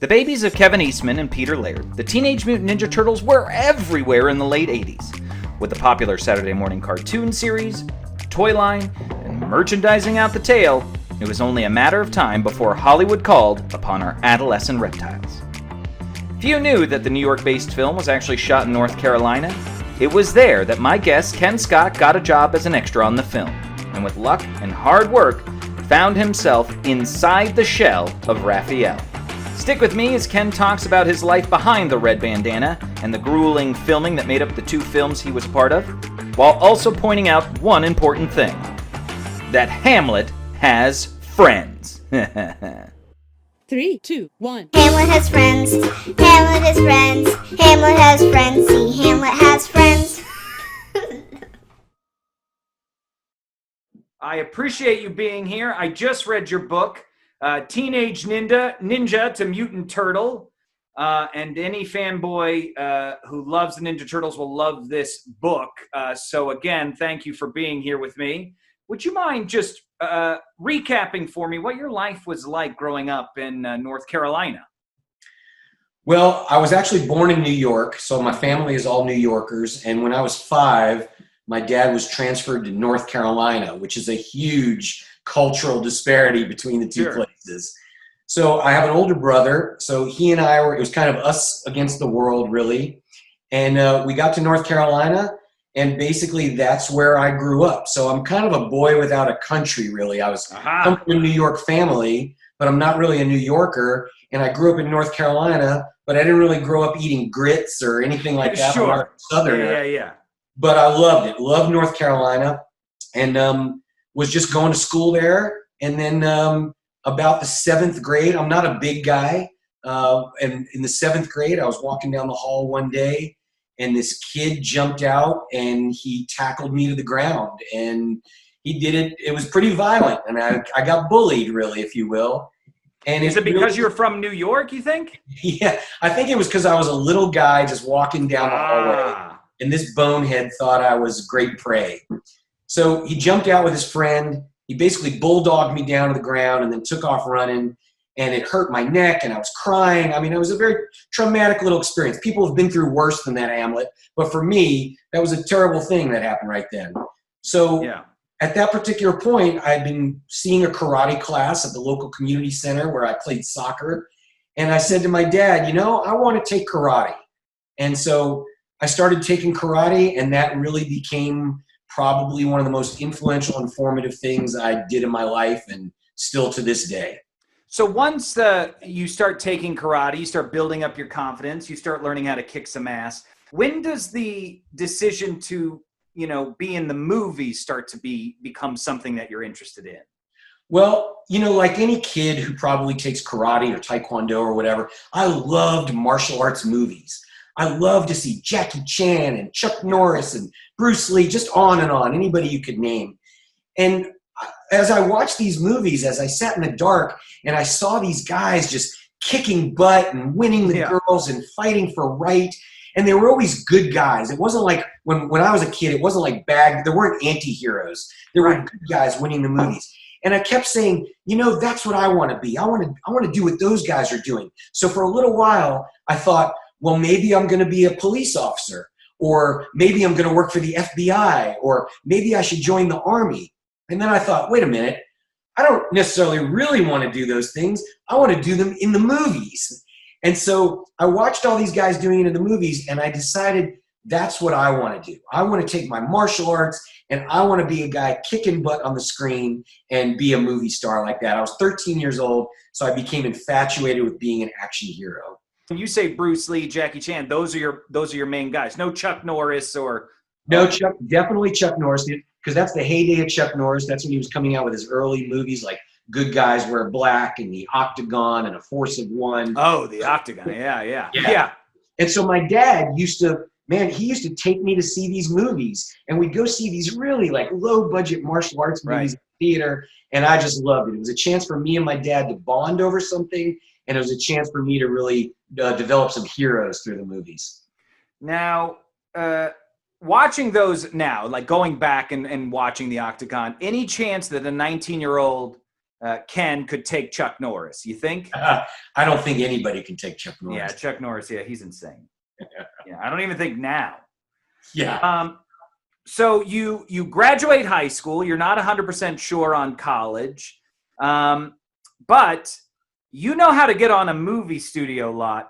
The babies of Kevin Eastman and Peter Laird, the Teenage Mutant Ninja Turtles were everywhere in the late 80s. With the popular Saturday morning cartoon series, toy line, and merchandising out the tail, it was only a matter of time before Hollywood called upon our adolescent reptiles. Few knew that the New York-based film was actually shot in North Carolina. It was there that my guest Kenn Scott got a job as an extra on the film, and with luck and hard work, found himself inside the shell of Raphael. Stick with me as Kenn talks about his life behind the red bandana and the grueling filming that made up the two films he was a part of, while also pointing out one important thing: that Hamlet has friends. 3, 2, 1. Hamlet has friends. Hamlet has friends. Hamlet has friends. See, Hamlet has friends. I appreciate you being here. I just read your book, Teenage Ninja to Mutant Turtle. And any fanboy who loves the Ninja Turtles will love this book. So again, thank you for being here with me. Would you mind just recapping for me what your life was like growing up in North Carolina? Well, I was actually born in New York, so my family is all New Yorkers. And when I was 5, my dad was transferred to North Carolina, which is a huge cultural disparity between the two places. So I have an older brother, so he and I were, it was kind of us against the world, really. And we got to North Carolina, and basically that's where I grew up. So I'm kind of a boy without a country, really. I was from a New York family, but I'm not really a New Yorker. And I grew up in North Carolina, but I didn't really grow up eating grits or anything like that. I'm not a Southerner. Yeah. But I loved it. Loved North Carolina, and was just going to school there. And then about the 7th grade, I'm not a big guy. And in the 7th grade, I was walking down the hall one day, and this kid jumped out and he tackled me to the ground. And he did it. It was pretty violent. And I got bullied, really, if you will. And is it because you're from New York, you think? Yeah, I think it was because I was a little guy just walking down the hallway. And this bonehead thought I was great prey. So he jumped out with his friend. He basically bulldogged me down to the ground and then took off running. And it hurt my neck, and I was crying. I mean, it was a very traumatic little experience. People have been through worse than that, Hamlet. But for me, that was a terrible thing that happened right then. So at that particular point, I had been seeing a karate class at the local community center where I played soccer. And I said to my dad, I want to take karate. And so I started taking karate, and that really became probably one of the most influential and formative things I did in my life, and still to this day. So once you start taking karate, you start building up your confidence, you start learning how to kick some ass. When does the decision to, be in the movies start to become something that you're interested in? Well, like any kid who probably takes karate or taekwondo or whatever, I loved martial arts movies. I love to see Jackie Chan and Chuck Norris and Bruce Lee, just on and on, anybody you could name. And as I watched these movies, as I sat in the dark and I saw these guys just kicking butt and winning the girls and fighting for right, and they were always good guys. It wasn't like when I was a kid, it wasn't like there weren't anti-heroes. There were good guys winning the movies. And I kept saying, that's what I want to be. I want to do what those guys are doing. So for a little while, I thought, well, maybe I'm going to be a police officer, or maybe I'm going to work for the FBI, or maybe I should join the Army. And then I thought, wait a minute, I don't necessarily really want to do those things. I want to do them in the movies. And so I watched all these guys doing it in the movies, and I decided that's what I want to do. I want to take my martial arts, and I want to be a guy kicking butt on the screen and be a movie star like that. I was 13 years old, so I became infatuated with being an action hero. When you say Bruce Lee, Jackie Chan, those are your main guys. No Chuck Norris or no definitely Chuck Norris, because that's the heyday of Chuck Norris. That's when he was coming out with his early movies like Good Guys Wear Black and The Octagon and A Force of One. Oh, The Octagon, yeah. And so my dad used to take me to see these movies, and we'd go see these really like low budget martial arts movies in the theater, and I just loved it. It was a chance for me and my dad to bond over something, and it was a chance for me to really develop some heroes through the movies. Now, watching those now, like going back and watching The Octagon, any chance that a 19-year-old Kenn could take Chuck Norris. You think? I don't think anybody can take Chuck Norris. Yeah, Chuck Norris. Yeah, he's insane. Yeah, I don't even think now. Yeah. So you graduate high school. You're not 100% sure on college, but you know how to get on a movie studio lot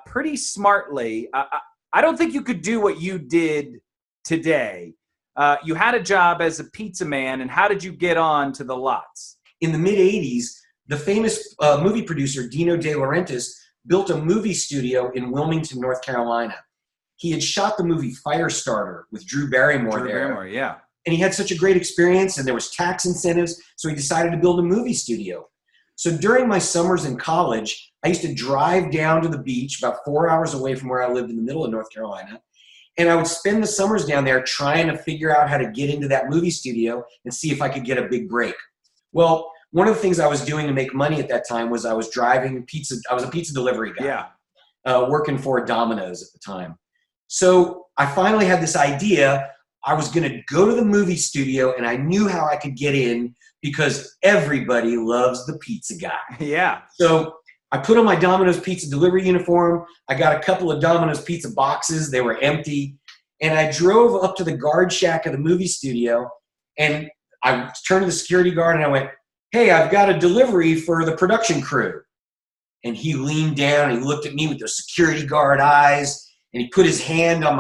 pretty smartly. I don't think you could do what you did today. You had a job as a pizza man, and how did you get on to the lots? In the mid-'80s, the famous movie producer Dino De Laurentiis built a movie studio in Wilmington, North Carolina. He had shot the movie Firestarter with Drew Barrymore there. Yeah. And he had such a great experience, and there was tax incentives, so he decided to build a movie studio. So during my summers in college, I used to drive down to the beach about 4 hours away from where I lived in the middle of North Carolina. And I would spend the summers down there trying to figure out how to get into that movie studio and see if I could get a big break. Well, one of the things I was doing to make money at that time was I was driving pizza. I was a pizza delivery guy, working for Domino's at the time. So I finally had this idea. I was going to go to the movie studio, and I knew how I could get in because everybody loves the pizza guy. Yeah. So I put on my Domino's pizza delivery uniform. I got a couple of Domino's pizza boxes. They were empty. And I drove up to the guard shack of the movie studio, and I turned to the security guard and I went, "Hey, I've got a delivery for the production crew." And he leaned down and he looked at me with those security guard eyes, and he put his hand on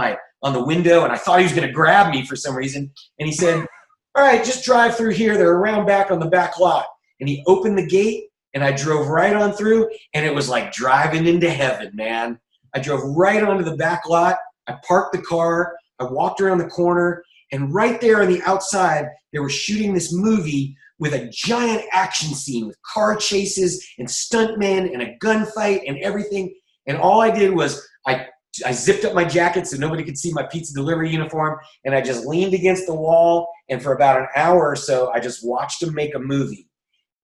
the window, and I thought he was going to grab me for some reason. And he said, "All right, just drive through here. They're around back on the back lot." And he opened the gate, and I drove right on through, and it was like driving into heaven, man. I drove right onto the back lot. I parked the car. I walked around the corner, and right there on the outside, they were shooting this movie with a giant action scene with car chases and stuntmen and a gunfight and everything. And all I did was I zipped up my jacket so nobody could see my pizza delivery uniform, and I just leaned against the wall, and for about an hour or so, I just watched them make a movie.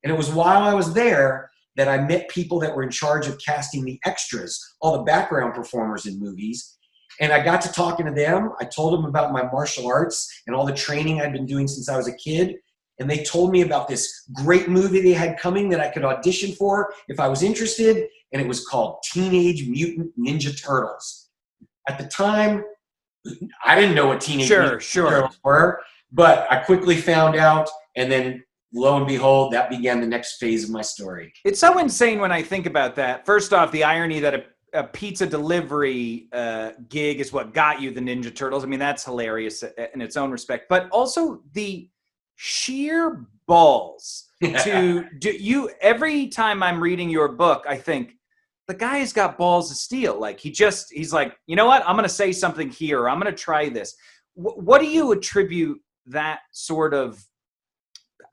And it was while I was there that I met people that were in charge of casting the extras, all the background performers in movies. And I got to talking to them. I told them about my martial arts and all the training I'd been doing since I was a kid. And they told me about this great movie they had coming that I could audition for if I was interested. And it was called Teenage Mutant Ninja Turtles. At the time, I didn't know what Teenage Mutant Ninja Turtles were, but I quickly found out, and then lo and behold, that began the next phase of my story. It's so insane when I think about that. First off, the irony that a pizza delivery gig is what got you the Ninja Turtles. I mean, that's hilarious in its own respect. But also the sheer balls to do you. Every time I'm reading your book, I think the guy has got balls of steel. Like he's like, you know what? I'm going to say something here. I'm going to try this. What do you attribute that sort of,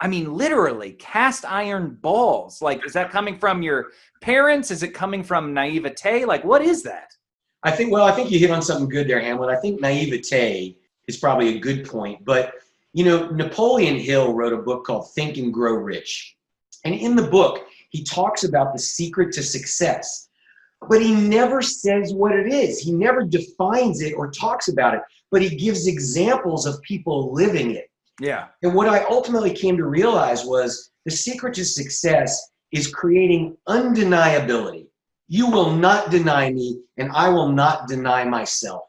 I mean, literally cast iron balls? Like, is that coming from your parents? Is it coming from naivete? Like, what is that? I think you hit on something good there, Hamlet. I think naivete is probably a good point. But, you know, Napoleon Hill wrote a book called Think and Grow Rich. And in the book, he talks about the secret to success. But he never says what it is. He never defines it or talks about it. But he gives examples of people living it. Yeah. And what I ultimately came to realize was the secret to success is creating undeniability. You will not deny me, and I will not deny myself.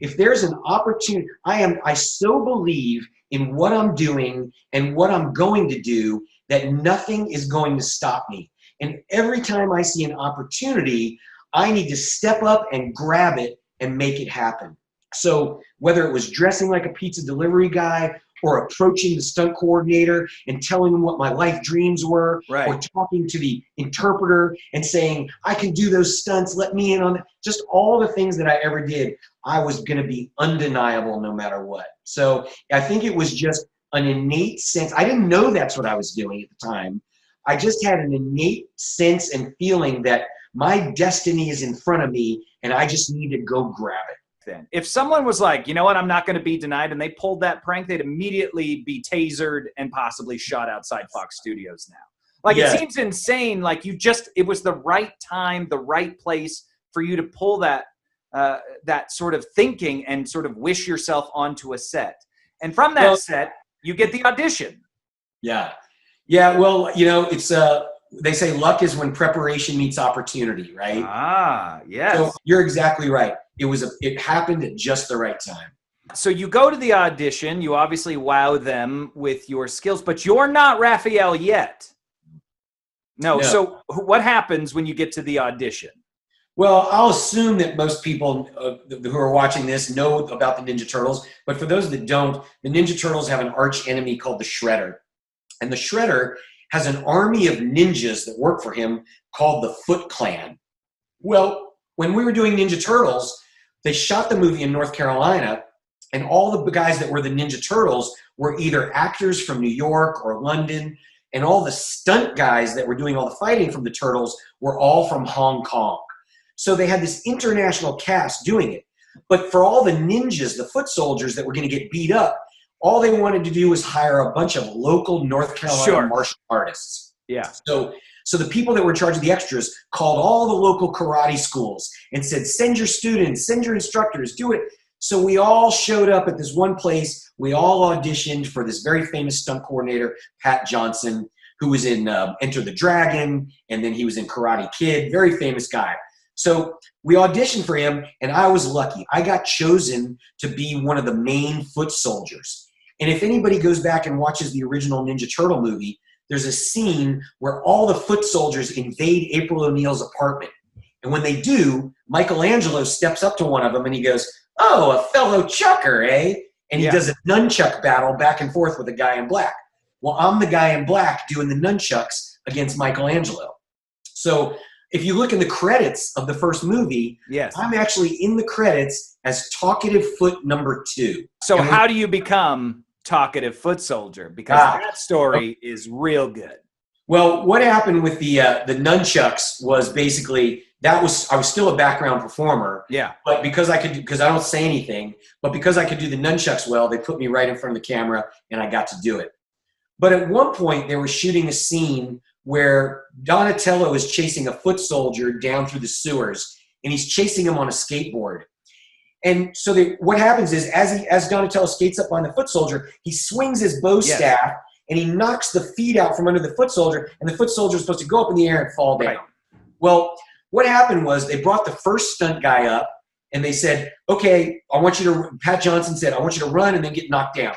If there's an opportunity, I so believe in what I'm doing and what I'm going to do that nothing is going to stop me. And every time I see an opportunity, I need to step up and grab it and make it happen. So whether it was dressing like a pizza delivery guy, or approaching the stunt coordinator and telling them what my life dreams were, right, or talking to the interpreter and saying, I can do those stunts, let me in on it. Just all the things that I ever did, I was going to be undeniable no matter what. So I think it was just an innate sense. I didn't know that's what I was doing at the time. I just had an innate sense and feeling that my destiny is in front of me and I just need to go grab it. Then if someone was like, you know what, I'm not going to be denied, and they pulled that prank, they'd immediately be tasered and possibly shot outside Fox Studios now. Like, yeah. It seems insane. Like, it was the right time, the right place for you to pull that sort of thinking and sort of wish yourself onto a set. And from that set, you get the audition. Yeah. Yeah, well, it's they say luck is when preparation meets opportunity, right? Ah, yes. So you're exactly right. It happened at just the right time. So you go to the audition, you obviously wow them with your skills, but you're not Raphael yet. No. So what happens when you get to the audition? Well, I'll assume that most people who are watching this know about the Ninja Turtles, but for those that don't, the Ninja Turtles have an arch enemy called the Shredder. And the Shredder has an army of ninjas that work for him called the Foot Clan. Well, when we were doing Ninja Turtles, they shot the movie in North Carolina, and all the guys that were the Ninja Turtles were either actors from New York or London, and all the stunt guys that were doing all the fighting from the Turtles were all from Hong Kong. So they had this international cast doing it. But for all the ninjas, the foot soldiers that were going to get beat up, all they wanted to do was hire a bunch of local North Carolina martial artists. Yeah. So the people that were in charge of the extras called all the local karate schools and said, send your students, send your instructors, do it. So we all showed up at this one place. We all auditioned for this very famous stunt coordinator, Pat Johnson, who was in Enter the Dragon, and then he was in Karate Kid, very famous guy. So we auditioned for him, and I was lucky. I got chosen to be one of the main foot soldiers. And if anybody goes back and watches the original Ninja Turtle movie, there's a scene where all the foot soldiers invade April O'Neil's apartment. And when they do, Michelangelo steps up to one of them and he goes, oh, a fellow chucker, eh? And he does a nunchuck battle back and forth with a guy in black. Well, I'm the guy in black doing the nunchucks against Michelangelo. So if you look in the credits of the first movie, I'm actually in the credits as Talkative Foot number 2. So how do you become Talkative Foot Soldier? Because that story is real good. Well, what happened with the nunchucks was basically I was still a background performer. Yeah. But because I don't say anything, but because I could do the nunchucks well, they put me right in front of the camera and I got to do it. But at one point they were shooting a scene where Donatello is chasing a foot soldier down through the sewers, and he's chasing him on a skateboard. And so what happens is, as Donatello skates up on the foot soldier, he swings his bow staff, and he knocks the feet out from under the foot soldier, and the foot soldier is supposed to go up in the air and fall down. Right. Well, what happened was they brought the first stunt guy up, and they said, okay, Pat Johnson said, I want you to run and then get knocked down.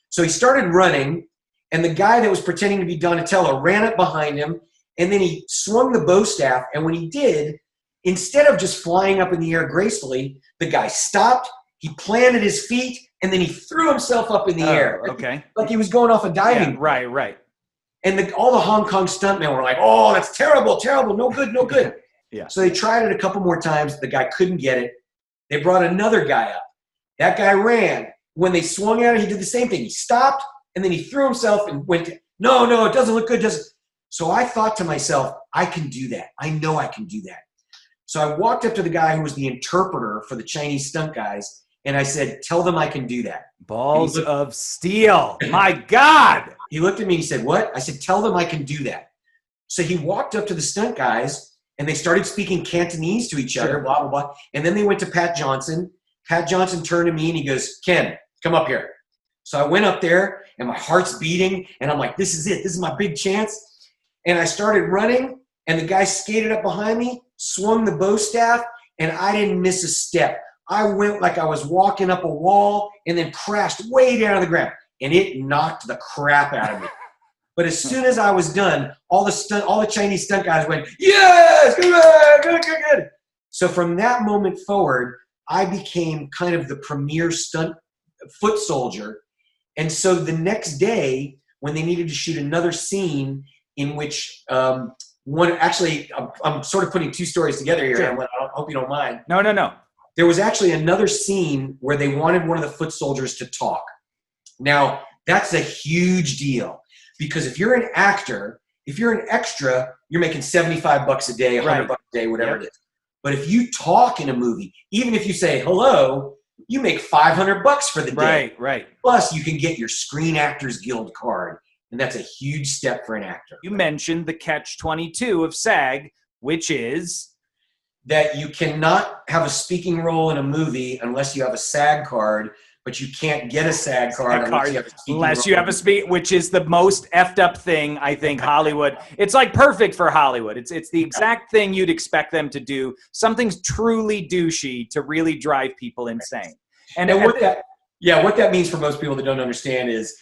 So he started running, and the guy that was pretending to be Donatello ran up behind him, and then he swung the bow staff, and when he did, instead of just flying up in the air gracefully, the guy stopped, he planted his feet, and then he threw himself up in the air. Okay. Like he was going off a diving. Yeah, right. And all the Hong Kong stuntmen were like, oh, that's terrible, no good. Yeah. So they tried it a couple more times. The guy couldn't get it. They brought another guy up. That guy ran. When they swung at it, he did the same thing. He stopped, and then he threw himself and went, no, it doesn't look good. So I thought to myself, I can do that. I know I can do that. So I walked up to the guy who was the interpreter for the Chinese stunt guys, and I said, tell them I can do that. Balls of steel. My God. He looked at me and he said, what? I said, tell them I can do that. So he walked up to the stunt guys, and they started speaking Cantonese to each other, blah, blah, blah. And then they went to Pat Johnson. Pat Johnson turned to me and he goes, Ken, come up here. So I went up there, and my heart's beating, and I'm like, this is it. This is my big chance. And I started running, and the guy skated up behind me, swung the bow staff, and I didn't miss a step. I went like I was walking up a wall and then crashed way down to the ground, and it knocked the crap out of me. But as soon as I was done, all the Chinese stunt guys went, yes, good. So from that moment forward, I became kind of the premier stunt foot soldier. And so the next day, when they needed to shoot another scene in which I'm sort of putting two stories together here. Sure. I hope you don't mind. No. There was actually another scene where they wanted one of the foot soldiers to talk. Now, that's a huge deal because if you're an actor, if you're an extra, you're making $75 a day, $100 a day, whatever it is. But if you talk in a movie, even if you say hello, you make $500 for the day. Right. Plus, you can get your Screen Actors Guild card. And that's a huge step for an actor. You mentioned the catch-22 of SAG, which is? That you cannot have a speaking role in a movie unless you have a SAG card, but you can't get a SAG card unless you have a speed, which is the most effed up thing, I think, Hollywood. It's like perfect for Hollywood. It's the exact thing you'd expect them to do. Something's truly douchey to really drive people insane. And what that means for most people that don't understand is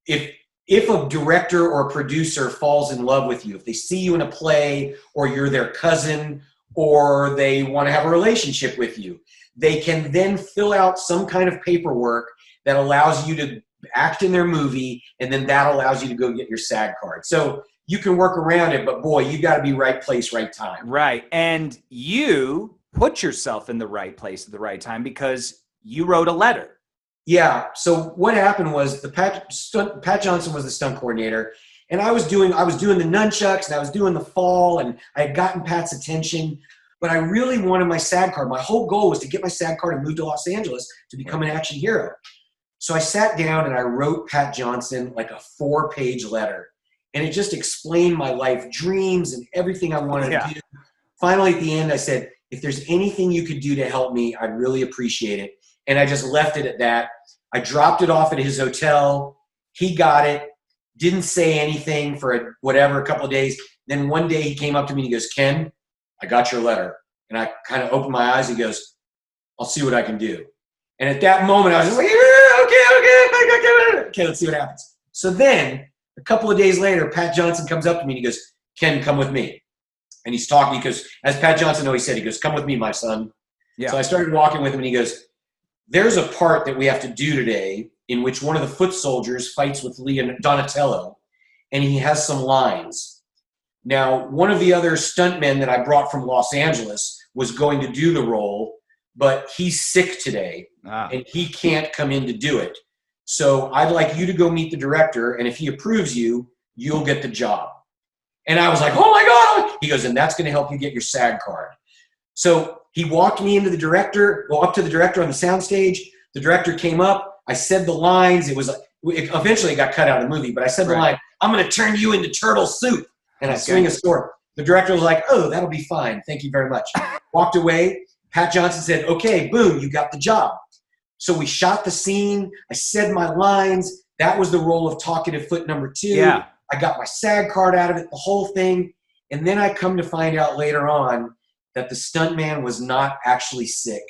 if a director or a producer falls in love with you, if they see you in a play or you're their cousin or they want to have a relationship with you, they can then fill out some kind of paperwork that allows you to act in their movie, and then that allows you to go get your SAG card. So you can work around it, but boy, you got to be right place, right time. Right. And you put yourself in the right place at the right time because you wrote a letter. Yeah. So what happened was Pat Johnson was the stunt coordinator, and I was doing the nunchucks and I was doing the fall, and I had gotten Pat's attention, but I really wanted my SAG card. My whole goal was to get my SAG card and move to Los Angeles to become an action hero. So I sat down and I wrote Pat Johnson like a 4-page letter, and it just explained my life dreams and everything I wanted to do. Finally, at the end, I said, if there's anything you could do to help me, I'd really appreciate it. And I just left it at that. I dropped it off at his hotel. He got it, didn't say anything for a couple of days. Then one day he came up to me and he goes, Ken, I got your letter. And I kind of opened my eyes. He goes, I'll see what I can do. And at that moment, I was just like, okay, let's see what happens. So then a couple of days later, Pat Johnson comes up to me and he goes, Ken, come with me. And he's talking because, as Pat Johnson always said, he goes, come with me, my son. Yeah. So I started walking with him and he goes, there's a part that we have to do today in which one of the foot soldiers fights with Donatello, and he has some lines. Now, one of the other stuntmen that I brought from Los Angeles was going to do the role, but he's sick today, and he can't come in to do it. So I'd like you to go meet the director, and if he approves you, you'll get the job. And I was like, oh my God. He goes, and that's going to help you get your SAG card. So he walked me into up to the director on the soundstage. The director came up. I said the lines. Eventually it got cut out of the movie, but I said the line, I'm going to turn you into turtle soup. And I swing a sword. The director was like, oh, that'll be fine. Thank you very much. Walked away. Pat Johnson said, okay, boom, you got the job. So we shot the scene. I said my lines. That was the role of talkative foot number 2. Yeah. I got my SAG card out of it, the whole thing. And then I come to find out later on that the stuntman was not actually sick.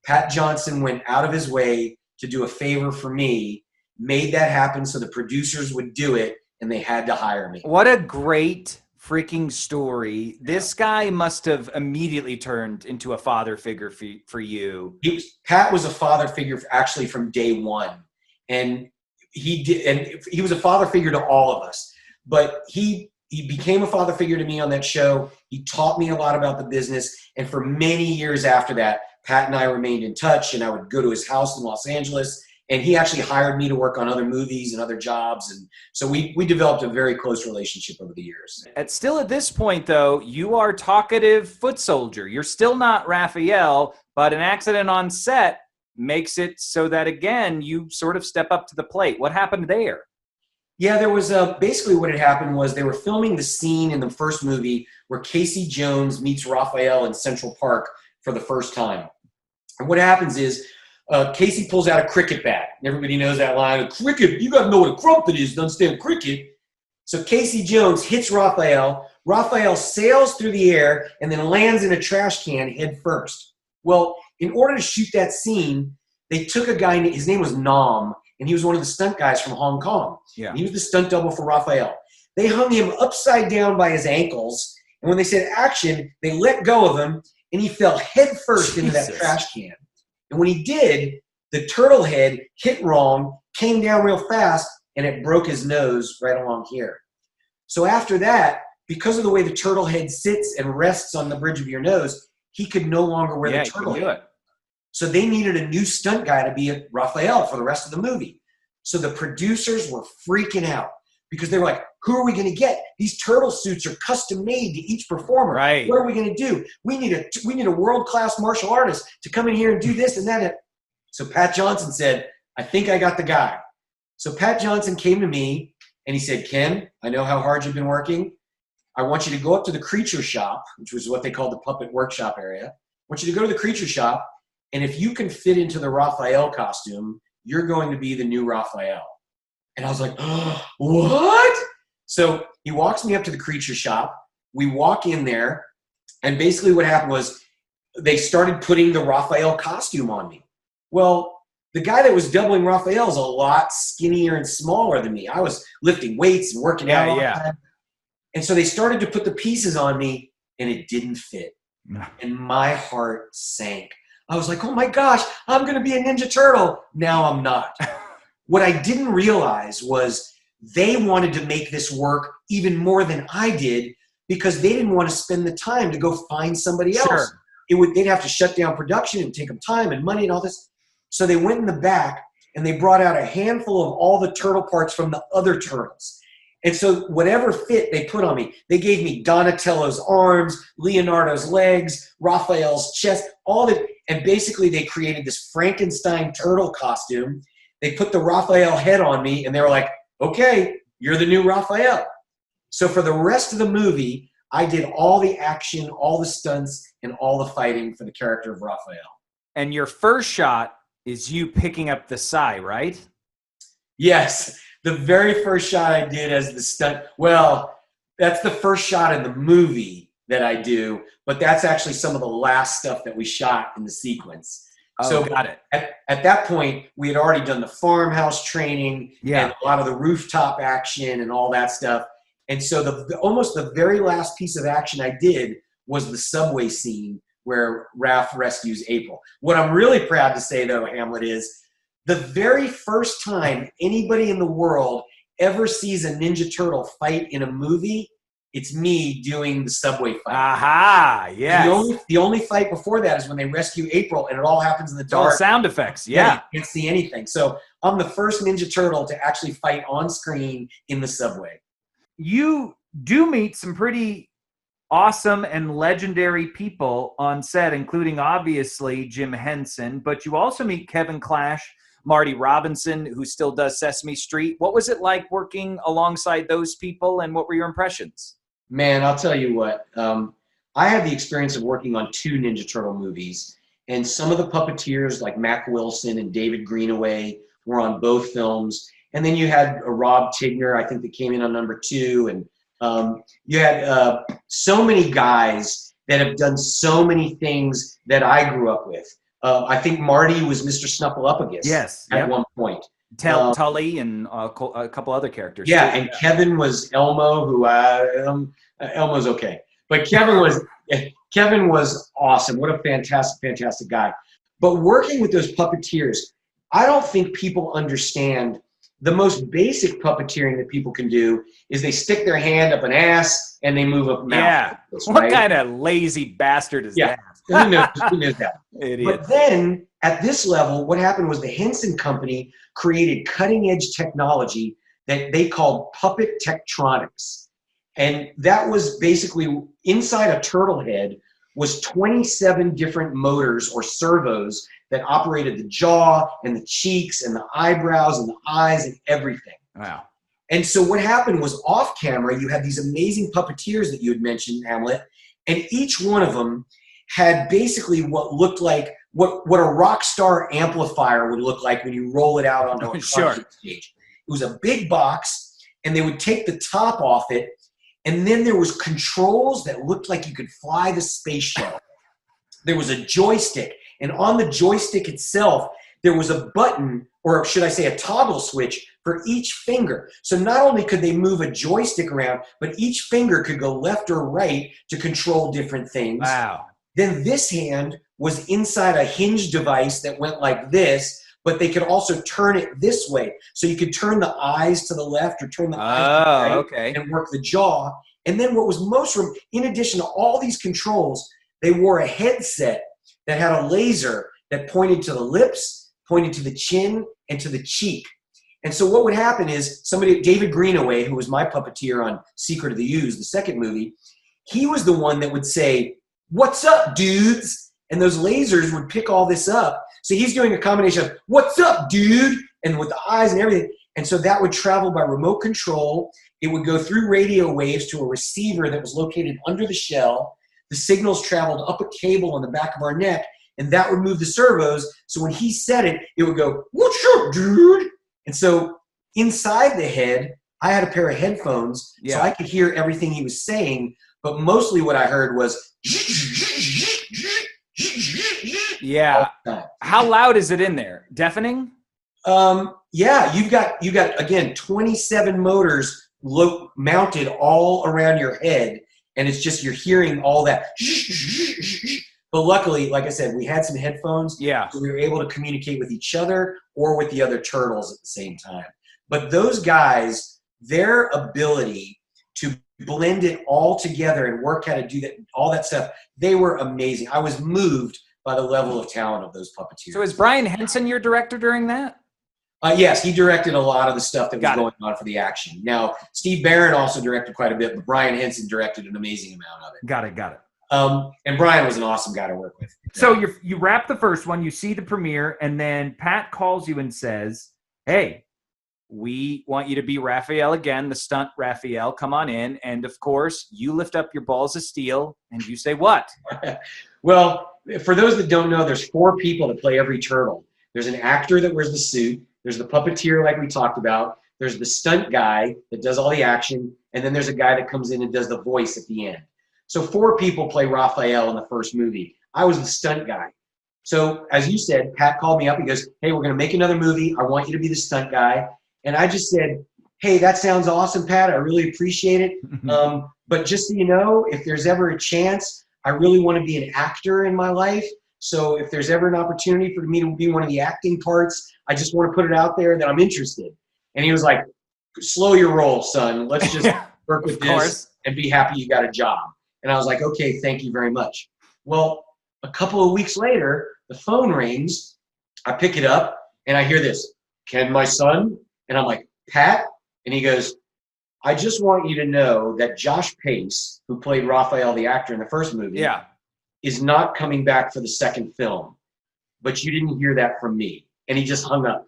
Pat Johnson went out of his way to do a favor for me, made that happen so the producers would do it, and they had to hire me. What a great freaking story. This guy must have immediately turned into a father figure for you. Pat was a father figure actually from day one. And he was a father figure to all of us. But he became a father figure to me on that show. He taught me a lot about the business. And for many years after that, Pat and I remained in touch, and I would go to his house in Los Angeles. And he actually hired me to work on other movies and other jobs. And so we developed a very close relationship over the years. Still at this point, though, you are talkative foot soldier. You're still not Raphael, but an accident on set makes it so that, again, you sort of step up to the plate. What happened there? Yeah, there was basically what had happened was they were filming the scene in the first movie where Casey Jones meets Raphael in Central Park for the first time. And what happens is Casey pulls out a cricket bat. Everybody knows that line, cricket, you got to know what a crumpet is to understand cricket. So Casey Jones hits Raphael. Raphael sails through the air and then lands in a trash can head first. Well, in order to shoot that scene, they took a guy, his name was Nam, and he was one of the stunt guys from Hong Kong. Yeah. And he was the stunt double for Raphael. They hung him upside down by his ankles, and when they said action, they let go of him, and he fell head first into that trash can. And when he did, the turtle head hit wrong, came down real fast, and it broke his nose right along here. So after that, because of the way the turtle head sits and rests on the bridge of your nose, he could no longer wear the turtle head. So they needed a new stunt guy to be Raphael for the rest of the movie. So the producers were freaking out because they were like, who are we going to get? These turtle suits are custom made to each performer. Right. What are we going to do? We need a world-class martial artist to come in here and do this and that. So Pat Johnson said, I think I got the guy. So Pat Johnson came to me and he said, Ken, I know how hard you've been working. I want you to go up to the creature shop, which was what they called the puppet workshop area. I want you to go to the creature shop, and if you can fit into the Raphael costume, you're going to be the new Raphael. And I was like, oh, what? So he walks me up to the creature shop. We walk in there, and basically what happened was they started putting the Raphael costume on me. Well, the guy that was doubling Raphael is a lot skinnier and smaller than me. I was lifting weights and working out all the time. And so they started to put the pieces on me, and it didn't fit. And my heart sank. I was like, oh my gosh, I'm going to be a Ninja Turtle. Now I'm not. What I didn't realize was they wanted to make this work even more than I did because they didn't want to spend the time to go find somebody else. They'd have to shut down production and take them time and money and all this. So they went in the back and they brought out a handful of all the turtle parts from the other turtles. And so whatever fit they put on me, they gave me Donatello's arms, Leonardo's legs, Raphael's chest, all that. And basically they created this Frankenstein turtle costume. They put the Raphael head on me and they were like, okay, you're the new Raphael. So for the rest of the movie, I did all the action, all the stunts, and all the fighting for the character of Raphael. And your first shot is you picking up the sai, right? Yes. The very first shot I did as the stunt, well, that's the first shot in the movie that I do, but that's actually some of the last stuff that we shot in the sequence. Oh, so got it. At that point, we had already done the farmhouse training and a lot of the rooftop action and all that stuff. And so almost the very last piece of action I did was the subway scene where Raph rescues April. What I'm really proud to say, though, Hamlet, is the very first time anybody in the world ever sees a Ninja Turtle fight in a movie, it's me doing the subway fight. Aha, yes. The only fight before that is when they rescue April, and it all happens in the dark. All sound effects, yeah. You can't see anything. So I'm the first Ninja Turtle to actually fight on screen in the subway. You do meet some pretty awesome and legendary people on set, including obviously Jim Henson, but you also meet Kevin Clash, Marty Robinson, who still does Sesame Street. What was it like working alongside those people, and what were your impressions? Man, I'll tell you what. I had the experience of working on 2 Ninja Turtle movies, and some of the puppeteers like Mac Wilson and David Greenaway were on both films. And then you had Rob Tigner, I think, that came in on number 2. And you had so many guys that have done so many things that I grew up with. I think Marty was Mr. Snuffleupagus at one point. Tully and a couple other characters. Yeah, too. And Kevin was Elmo, who Elmo's okay. But Kevin was awesome. What a fantastic guy. But working with those puppeteers, I don't think people understand the most basic puppeteering that people can do is they stick their hand up an ass and they move up mouth. Yeah. What kind of lazy bastard is that? Who knows that? Idiot. But then at this level, what happened was the Henson Company created cutting edge technology that they called puppet tectronics. And that was basically inside a turtle head was 27 different motors or servos that operated the jaw and the cheeks and the eyebrows and the eyes and everything. Wow. And so what happened was off camera, you had these amazing puppeteers that you had mentioned, Hamlet, and each one of them had basically what looked like what a rock star amplifier would look like when you roll it out onto a concert stage. It was a big box, and they would take the top off it, and then there was controls that looked like you could fly the space shuttle. There was a joystick, and on the joystick itself, there was a button, or should I say a toggle switch, for each finger. So not only could they move a joystick around, but each finger could go left or right to control different things. Wow. Then this hand was inside a hinge device that went like this, but they could also turn it this way. So you could turn the eyes to the left or turn the eyes to the right and work the jaw. And then what was most, in addition to all these controls, they wore a headset that had a laser that pointed to the lips, pointed to the chin, and to the cheek. And so what would happen is David Greenaway, who was my puppeteer on Secret of the Ooze, the second movie, he was the one that would say, "What's up, dudes?" And those lasers would pick all this up. So he's doing a combination of, "What's up, dude?" and with the eyes and everything. And so that would travel by remote control. It would go through radio waves to a receiver that was located under the shell. The signals traveled up a cable on the back of our neck, and that would move the servos. So when he said it, it would go, "What's up, up, dude? And so inside the head, I had a pair of headphones, so I could hear everything he was saying, but mostly what I heard was Yeah. How loud is it in there? Deafening? Yeah, you've got again 27 motors mounted all around your head, and it's just you're hearing all that. But luckily, like I said, we had some headphones, so we were able to communicate with each other or with the other turtles at the same time. But those guys, their ability to blend it all together and work how to do that, all that stuff, they were amazing. I was moved by the level of talent of those puppeteers. So is Brian Henson your director during that? Yes, he directed a lot of the stuff that was going on for the action. Now, Steve Barron also directed quite a bit, but Brian Henson directed an amazing amount of it. Got it. And Brian was an awesome guy to work with. So you wrap the first one, you see the premiere, and then Pat calls you and says, hey, we want you to be Raphael again, the stunt Raphael. Come on in. And, of course, you lift up your balls of steel, and you say what? Well, for those that don't know, there's 4 people that play every turtle. There's an actor that wears the suit. There's the puppeteer like we talked about. There's the stunt guy that does all the action. And then there's a guy that comes in and does the voice at the end. So 4 people play Raphael in the first movie. I was the stunt guy. So as you said, Pat called me up. He goes, hey, we're going to make another movie. I want you to be the stunt guy. And I just said, hey, that sounds awesome, Pat. I really appreciate it. But just so you know, if there's ever a chance, I really want to be an actor in my life. So if there's ever an opportunity for me to be one of the acting parts, I just want to put it out there that I'm interested. And he was like, slow your roll, son. Let's just work with this and be happy you got a job. And I was like, okay, thank you very much. Well, a couple of weeks later, the phone rings. I pick it up and I hear this, Ken, my son. And I'm like, Pat? And he goes, I just want you to know that Josh Pace, who played Raphael the actor in the first movie, is not coming back for the second film. But you didn't hear that from me. And he just hung up.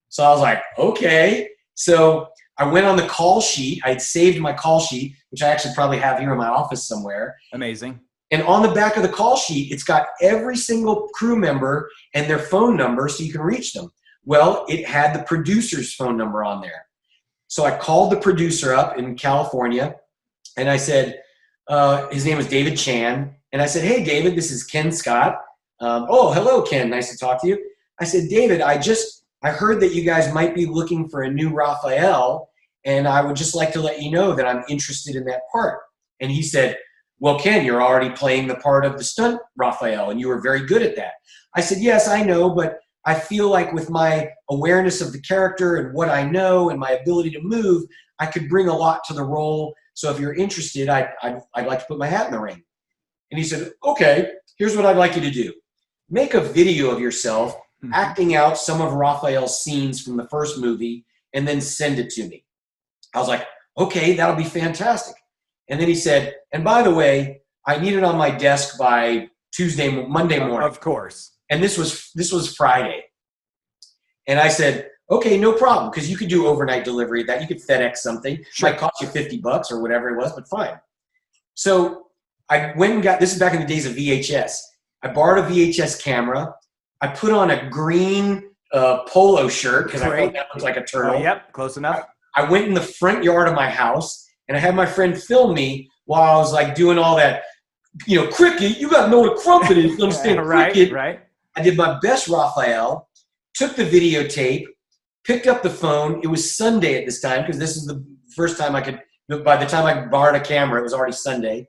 So I was like, okay. So I went on the call sheet. I had saved my call sheet, which I actually probably have here in my office somewhere. Amazing. And on the back of the call sheet, it's got every single crew member and their phone number so you can reach them. Well, it had the producer's phone number on there. So I called the producer up in California, and I said, his name was David Chan. And I said, hey, David, this is Kenn Scott. Oh, hello, Ken. Nice to talk to you. I said, David, I heard that you guys might be looking for a new Raphael, and I would just like to let you know that I'm interested in that part. And he said, well, Ken, you're already playing the part of the stunt Raphael, and you were very good at that. I said, yes, I know, but I feel like with my awareness of the character and what I know and my ability to move, I could bring a lot to the role. So if you're interested, I'd like to put my hat in the ring. And he said, okay, here's what I'd like you to do. Make a video of yourself acting out some of Raphael's scenes from the first movie and then send it to me. I was like, okay, that'll be fantastic. And then he said, and by the way, I need it on my desk by Monday morning. Of course. And this was Friday. And I said, okay, no problem, because you could do overnight delivery of that. You could FedEx something. Sure. It might cost you $50 or whatever it was, but fine. So I went and this is back in the days of VHS. I borrowed a VHS camera. I put on a green polo shirt because I thought that looked like a turtle. Yep, close enough. I went in the front yard of my house, and I had my friend film me while I was like doing all that, cricket, you got to know what a crumpet is to understand cricket. Right. I did my best Raphael, took the videotape, picked up the phone. It was Sunday at this time because this is the first time by the time I borrowed a camera, it was already Sunday.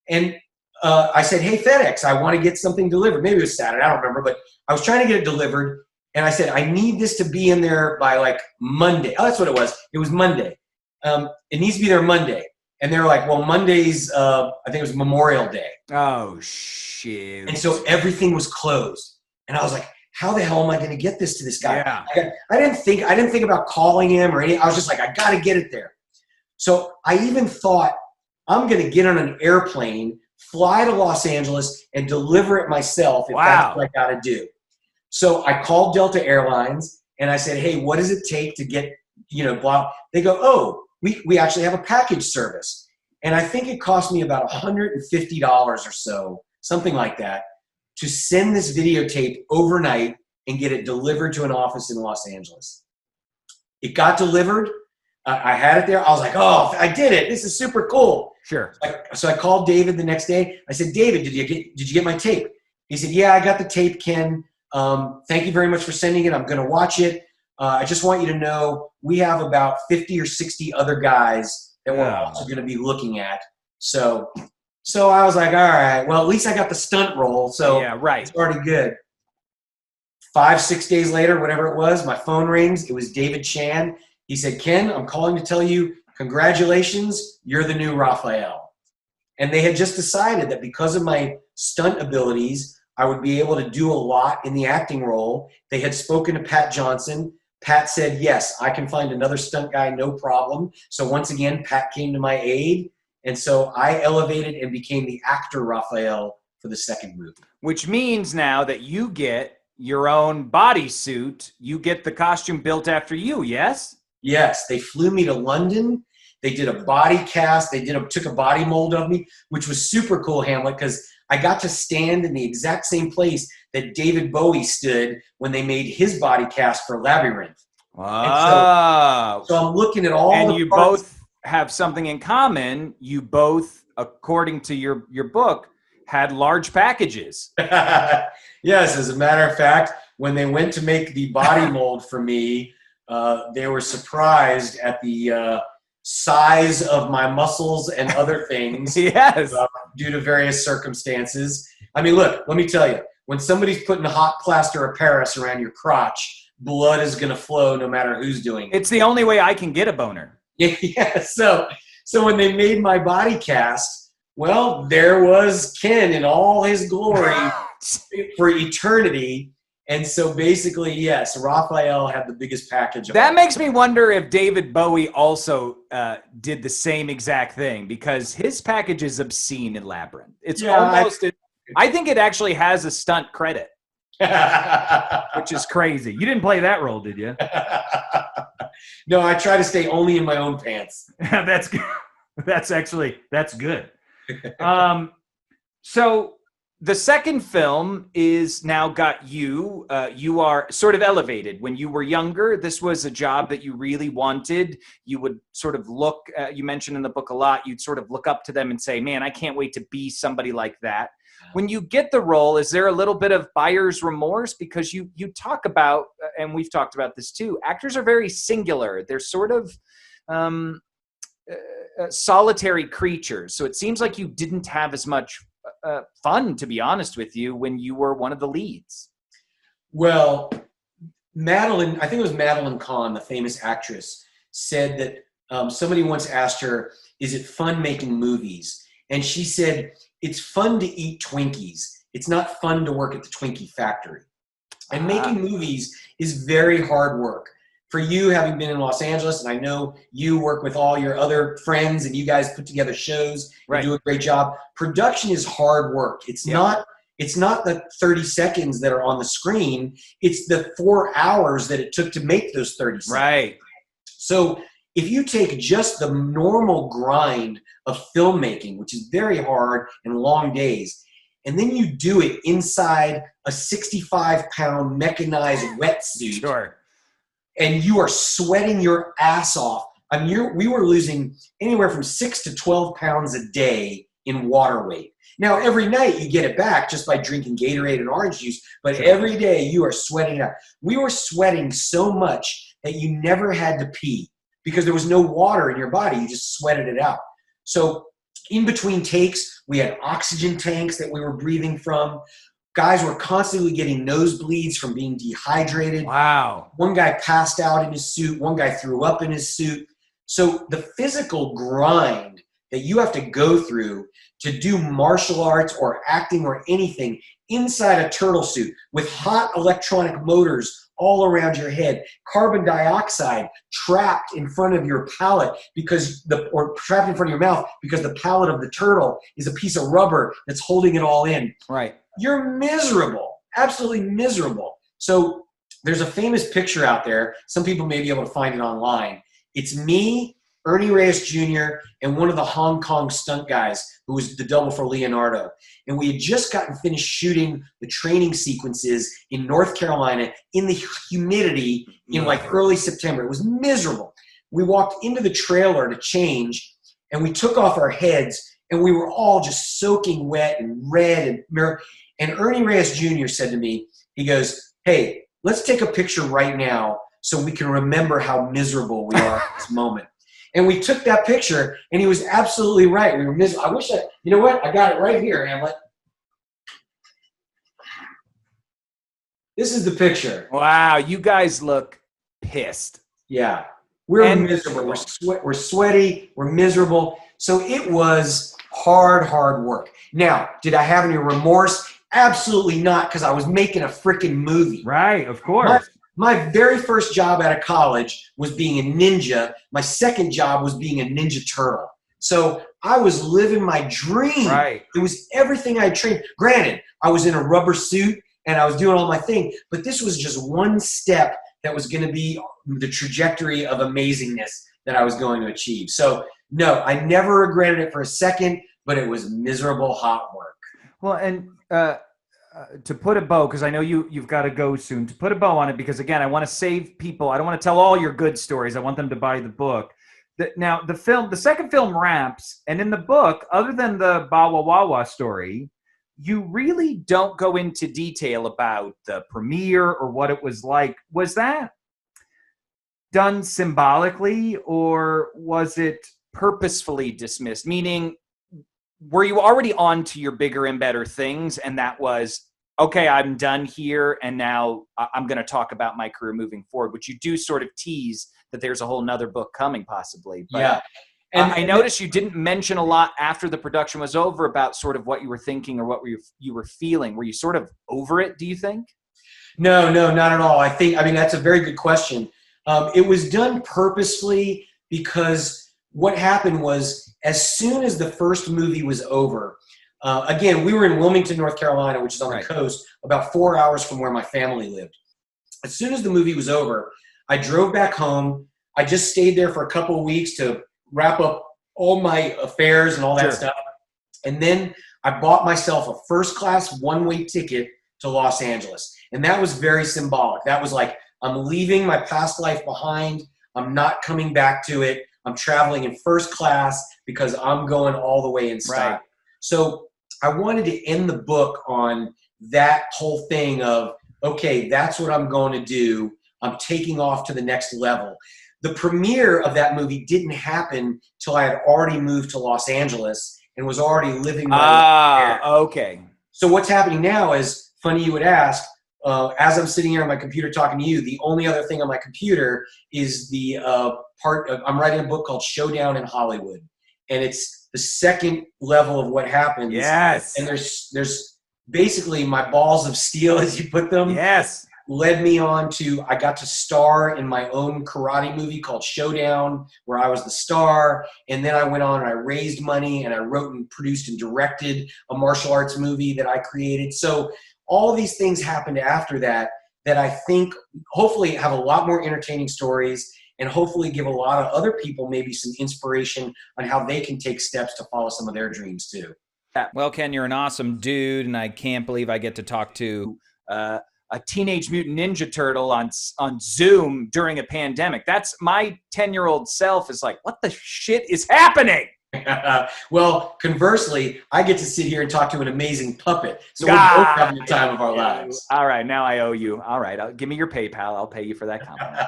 And I said, hey, FedEx, I want to get something delivered. Maybe it was Saturday, I don't remember, but I was trying to get it delivered. And I said, I need this to be in there by like Monday. Oh, that's what it was. It was Monday. It needs to be there Monday. And they were like, well, Monday's, I think it was Memorial Day. Oh, shit. And so everything was closed. And I was like, how the hell am I going to get this to this guy? Yeah. I didn't think about calling him or anything. I was just like, I got to get it there. So I even thought I'm going to get on an airplane, fly to Los Angeles, and deliver it myself if that's what I got to do. So I called Delta Airlines and I said, hey, what does it take to get, blah. They go, oh, we actually have a package service. And I think it cost me about $150 or so, something like that, to send this videotape overnight and get it delivered to an office in Los Angeles. It got delivered. I had it there. I was like, oh, I did it. This is super cool. Sure. So I called David the next day. I said, David, did you get my tape? He said, yeah, I got the tape, Ken. Thank you very much for sending it. I'm going to watch it. I just want you to know we have about 50 or 60 other guys that we're also going to be looking at. So I was like, all right, well, at least I got the stunt role. So yeah, right. It's already good. 5-6 days later, whatever it was, my phone rings. It was David Chan. He said, Ken, I'm calling to tell you, congratulations, you're the new Raphael. And they had just decided that because of my stunt abilities, I would be able to do a lot in the acting role. They had spoken to Pat Johnson. Pat said, yes, I can find another stunt guy, no problem. So once again, Pat came to my aid. And so I elevated and became the actor Raphael for the second movie. Which means now that you get your own bodysuit, you get the costume built after you, yes? Yes, they flew me to London. They did a body cast. They took a body mold of me, which was super cool, Hamlet, because I got to stand in the exact same place that David Bowie stood when they made his body cast for Labyrinth. Oh. So I'm looking at all and the you parts. both have something in common. You both, according to your book, had large packages. Yes, as a matter of fact, when they went to make the body mold for me, they were surprised at the size of my muscles and other things. Yes. Due to various circumstances. I mean, look, let me tell you, when somebody's putting a hot plaster of Paris around your crotch, blood is going to flow no matter who's doing it. It's the only way I can get a boner. Yeah, so when they made my body cast, well, there was Ken in all his glory for eternity. And so basically, yes, Raphael had the biggest package. That makes me wonder if David Bowie also did the same exact thing, because his package is obscene in Labyrinth. It's almost, I think it actually has a stunt credit, which is crazy. You didn't play that role, did you? No, I try to stay only in my own pants. That's good. That's good. So the second film is now got you. You are sort of elevated. When you were younger, this was a job that you really wanted. You would sort of look, you mentioned in the book a lot, you'd sort of look up to them and say, man, I can't wait to be somebody like that. When you get the role, is there a little bit of buyer's remorse? Because you talk about, and we've talked about this too, actors are very singular. They're sort of solitary creatures. So it seems like you didn't have as much fun, to be honest with you, when you were one of the leads. Well, Madeline, I think it was Madeline Kahn, the famous actress, said that somebody once asked her, is it fun making movies? And she said, it's fun to eat Twinkies. It's not fun to work at the Twinkie factory. And making movies is very hard work. For you, having been in Los Angeles, and I know you work with all your other friends and you guys put together shows and do a great job. Production is hard work. It's not the 30 seconds that are on the screen. It's the 4 hours that it took to make those 30 seconds. Right. So if you take just the normal grind of filmmaking, which is very hard and long days, and then you do it inside a 65-pound mechanized wetsuit. Sure. And you are sweating your ass off. I mean, we were losing anywhere from 6 to 12 pounds a day in water weight. Now, every night you get it back just by drinking Gatorade and orange juice, but every day you are sweating out. We were sweating so much that you never had to pee because there was no water in your body. You just sweated it out. So in between takes, we had oxygen tanks that we were breathing from. Guys were constantly getting nosebleeds from being dehydrated. Wow. One guy passed out in his suit. One guy threw up in his suit. So the physical grind that you have to go through to do martial arts or acting or anything inside a turtle suit with hot electronic motors all around your head, carbon dioxide trapped in front of your palate or trapped in front of your mouth because the palate of the turtle is a piece of rubber that's holding it all in. Right. You're miserable, absolutely miserable. So there's a famous picture out there. Some people may be able to find it online. It's me Ernie Reyes Jr., and one of the Hong Kong stunt guys who was the double for Leonardo. And we had just gotten finished shooting the training sequences in North Carolina in the humidity in like early September. It was miserable. We walked into the trailer to change, and we took off our heads, and we were all just soaking wet and red. And Ernie Reyes Jr. said to me, he goes, "Hey, let's take a picture right now so we can remember how miserable we are at this moment." And we took that picture, and he was absolutely right. We were miserable. I wish you know what? I got it right here, Hamlet. This is the picture. Wow, you guys look pissed. Yeah. We're miserable. We're sweaty. We're miserable. So it was hard work. Now, did I have any remorse? Absolutely not, because I was making a freaking movie. Right, of course. My very first job out of college was being a ninja. My second job was being a Ninja Turtle. So I was living my dream. Right. It was everything I trained. Granted, I was in a rubber suit and I was doing all my thing, but this was just one step that was going to be the trajectory of amazingness that I was going to achieve. So no, I never regretted it for a second, but it was miserable hot work. Well, and to put a bow, because I know you've got to go soon, to put a bow on it, because again, I want to save people. I don't want to tell all your good stories. I want them to buy the book. Now, the second film wraps, and in the book, other than the Bawa Wawa story, you really don't go into detail about the premiere or what it was like. Was that done symbolically, or was it purposefully dismissed? Meaning, were you already on to your bigger and better things, and that was, okay, I'm done here, and now I'm going to talk about my career moving forward, which you do sort of tease that there's a whole nother book coming possibly. But yeah. And I noticed you didn't mention a lot after the production was over about sort of what you were thinking or what you were feeling. Were you sort of over it, do you think? No, not at all. I mean, that's a very good question. It was done purposefully because what happened was, as soon as the first movie was over, again, we were in Wilmington, North Carolina, which is on the coast, about 4 hours from where my family lived. As soon as the movie was over, I drove back home. I just stayed there for a couple of weeks to wrap up all my affairs and all that stuff. And then I bought myself a first-class one-way ticket to Los Angeles. And that was very symbolic. That was like, I'm leaving my past life behind. I'm not coming back to it. I'm traveling in first class because I'm going all the way in style. Right. So I wanted to end the book on that whole thing of, okay, that's what I'm going to do. I'm taking off to the next level. The premiere of that movie didn't happen till I had already moved to Los Angeles and was already living my life there. Okay. So what's happening now is, funny you would ask, as I'm sitting here on my computer talking to you, the only other thing on my computer is the I'm writing a book called Showdown in Hollywood. And it's the second level of what happens. Yes. And there's basically my balls of steel, as you put them. Yes. Led me on to, I got to star in my own karate movie called Showdown, where I was the star. And then I went on and I raised money and I wrote and produced and directed a martial arts movie that I created. So all these things happened after that I think hopefully have a lot more entertaining stories and hopefully give a lot of other people maybe some inspiration on how they can take steps to follow some of their dreams too. Well, Ken, you're an awesome dude, and I can't believe I get to talk to a Teenage Mutant Ninja Turtle on Zoom during a pandemic. That's my 10-year-old self is like, what the shit is happening? Well, conversely, I get to sit here and talk to an amazing puppet. So we're both having the time of our lives. All right, now I owe you. All right, give me your PayPal. I'll pay you for that compliment.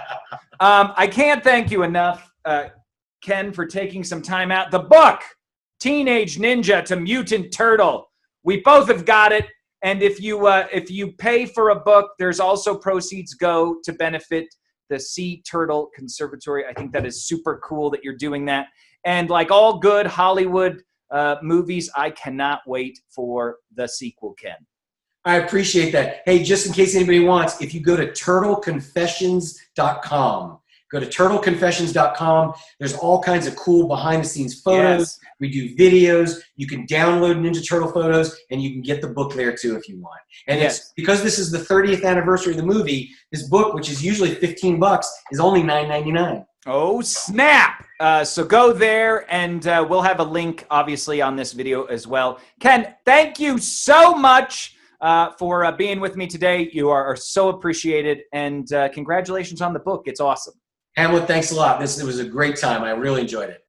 I can't thank you enough, Ken, for taking some time out. The book, Teenage Ninja to Mutant Turtle. We both have got it. And if you pay for a book, there's also proceeds go to benefit the Sea Turtle Conservatory. I think that is super cool that you're doing that. And like all good Hollywood movies, I cannot wait for the sequel, Ken. I appreciate that. Hey, just in case anybody wants, if you go to turtleconfessions.com, go to turtleconfessions.com. There's all kinds of cool behind-the-scenes photos. Yes. We do videos. You can download Ninja Turtle photos, and you can get the book there too if you want. And it's because this is the 30th anniversary of the movie, this book, which is usually $15, is only $9.99. Oh, snap. So go there, and we'll have a link, obviously, on this video as well. Kenn, thank you so much for being with me today. You are so appreciated, and congratulations on the book. It's awesome. Hamlet, thanks a lot. It was a great time. I really enjoyed it.